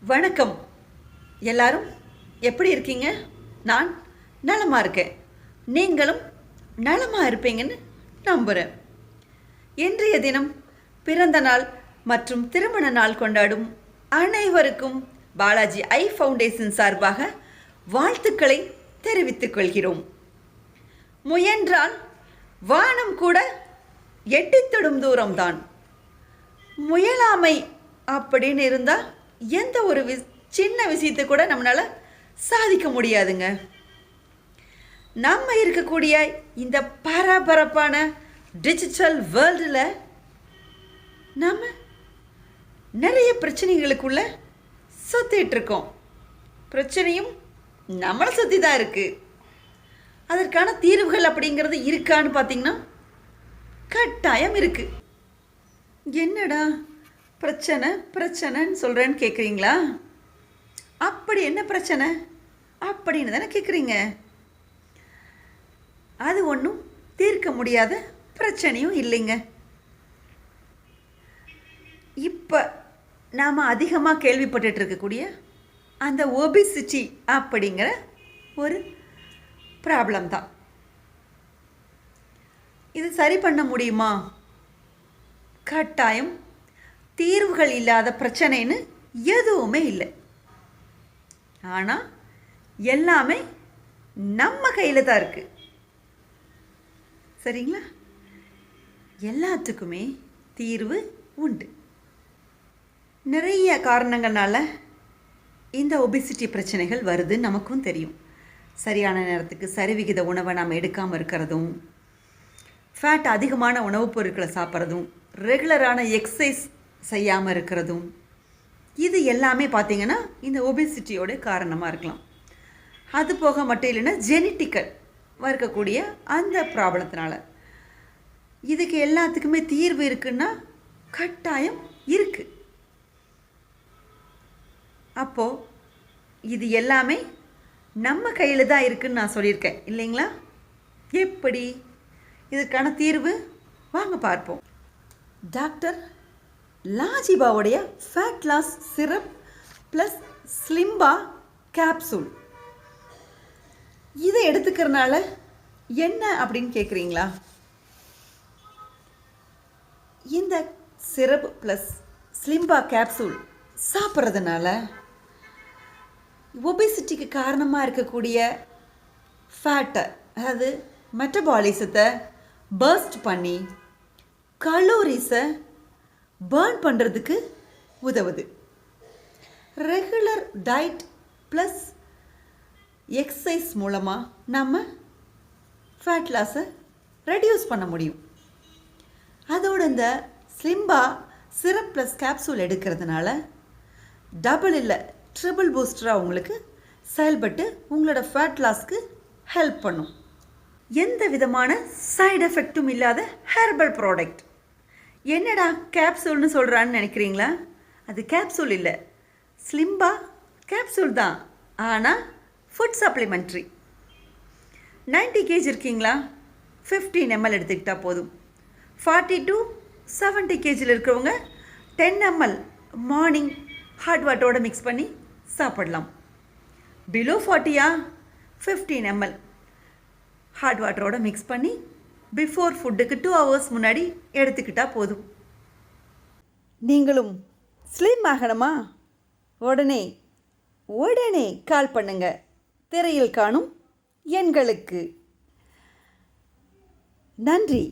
வணக்கம். எல்லாரும் எப்படி இருக்கீங்க? நான் நலமாக இருக்கேன். நீங்களும் நலமாக இருப்பீங்கன்னு நம்புகிறேன். இன்றைய தினம் பிறந்த நாள் மற்றும் திருமண நாள் கொண்டாடும் அனைவருக்கும் பாலாஜி ஐ ஃபவுண்டேஷன் சார்பாக வாழ்த்துக்களை தெரிவித்துக் கொள்கிறோம். முயன்றால் வானம் கூட எட்டித்தொடும் தூரம்தான். முயலாமை அப்படின்னு இருந்தால் எந்த ஒரு சின்ன விஷயத்தை கூட நம்மளால் சாதிக்க முடியாதுங்க. நம்ம இருக்கக்கூடிய இந்த பரபரப்பான டிஜிட்டல் வேர்ல்டில் நம்ம நிறைய பிரச்சனைகளுக்குள்ள சுற்றிட்டுருக்கோம். பிரச்சனையும் நம்மளை சுற்றி தான் இருக்குது. அதற்கான தீர்வுகள் அப்படிங்கிறது இருக்கான்னு பார்த்தீங்கன்னா கட்டாயம் இருக்குது. என்னடா பிரச்சனைன்னு சொல்கிறேன்னு கேட்குறீங்களா? அப்படி என்ன பிரச்சனை அப்படின்னு தானே கேட்குறீங்க. அது ஒன்றும் தீர்க்க முடியாத பிரச்சனையும் இல்லைங்க. இப்போ நாம் அதிகமாக கேள்விப்பட்டு இருக்கக்கூடிய அந்த ஒபிசிட்டி அப்படிங்கிற ஒரு ப்ராப்ளம் தான். இது சரி பண்ண முடியுமா? கட்டாயம் தீர்வுகள் இல்லாத பிரச்சனைன்னு எதுவுமே இல்லை. ஆனால் எல்லாமே நம்ம கையில் தான் இருக்குது. சரிங்களா? எல்லாத்துக்குமே தீர்வு உண்டு. நிறைய காரணங்களால இந்த ஒபிசிட்டி பிரச்சனைகள் வருதுன்னு நமக்கும் தெரியும். சரியான நேரத்துக்கு சரிவிகித உணவை நாம் எடுக்காமல் இருக்கிறதும், ஃபேட் அதிகமான உணவுப் பொருட்களை சாப்பிட்றதும், ரெகுலரான எக்ஸசைஸ் செய்யாமல் இருக்கிறதும், இது எல்லாமே பார்த்திங்கன்னா இந்த ஒபிசிட்டியோட காரணமாக இருக்கலாம். அது போக மட்டும் இல்லைன்னா ஜெனட்டிக்கல் இருக்கக்கூடிய அந்த ப்ராப்ளத்தினால. இதுக்கு எல்லாத்துக்குமே தீர்வு இருக்குன்னா கட்டாயம் இருக்குது. அப்போது இது எல்லாமே நம்ம கையில் தான் இருக்குதுன்னு நான் சொல்லியிருக்கேன் இல்லைங்களா? எப்படி இதுக்கான தீர்வு வாங்க பார்ப்போம். டாக்டர் லாஜிபாவுடைய ஃபேட் லாஸ் சிரப் ப்ளஸ் ஸ்லிம்பா கேப்சூல், இதை எடுத்துக்கிறனால என்ன அப்படின்னு கேட்குறீங்களா? இந்த சிரப் ப்ளஸ் ஸ்லிம்பா கேப்சூல் சாப்பிட்றதுனால ஒபிசிட்டிக்கு காரணமாக இருக்கக்கூடிய ஃபேட்டை, அதாவது மெட்டபாலிசத்தை பர்ஸ்ட் பண்ணி கலோரிஸை பர்ன் பண்ணுறதுக்கு உதவுது. ரெகுலர் டயட் ப்ளஸ் எக்ஸசைஸ் மூலமாக நம்ம ஃபேட் லாஸை ரெடியூஸ் பண்ண முடியும். அதோடு இந்த ஸ்லிம்பா சிரப் ப்ளஸ் கேப்சூல் எடுக்கிறதுனால டபுள் இல்லை ட்ரிபிள் பூஸ்டராக உங்களுக்கு செயல்பட்டு உங்களோட ஃபேட் லாஸ்க்கு ஹெல்ப் பண்ணும். எந்த விதமான சைடு எஃபெக்டும் இல்லாத ஹெர்பல் ப்ராடக்ட். என்னடா கேப்சூல்னு சொல்கிறான்னு நினைக்கிறீங்களா? அது கேப்சூல் இல்லை, ஸ்லிம்பா கேப்சூல் தான். ஆனால் ஃபுட் சப்ளிமெண்ட்ரி. 90 kg இருக்கீங்களா? 15 ml எடுத்துக்கிட்டால் போதும். 40 to 70 kg இருக்கிறவங்க 10 ml மார்னிங் ஹாட் வாட்டரோட மிக்ஸ் பண்ணி சாப்பிடலாம். பிலோ 40 15 ml ஹாட் வாட்டரோட மிக்ஸ் பண்ணி பிஃபோர் ஃபுட்டுக்கு 2 hours முன்னாடி எடுத்துக்கிட்டால் போதும். நீங்களும் ஸ்லிம் ஆகணுமா? உடனே கால் பண்ணுங்க திரையில் காணும் எண்களுக்கு. நன்றி.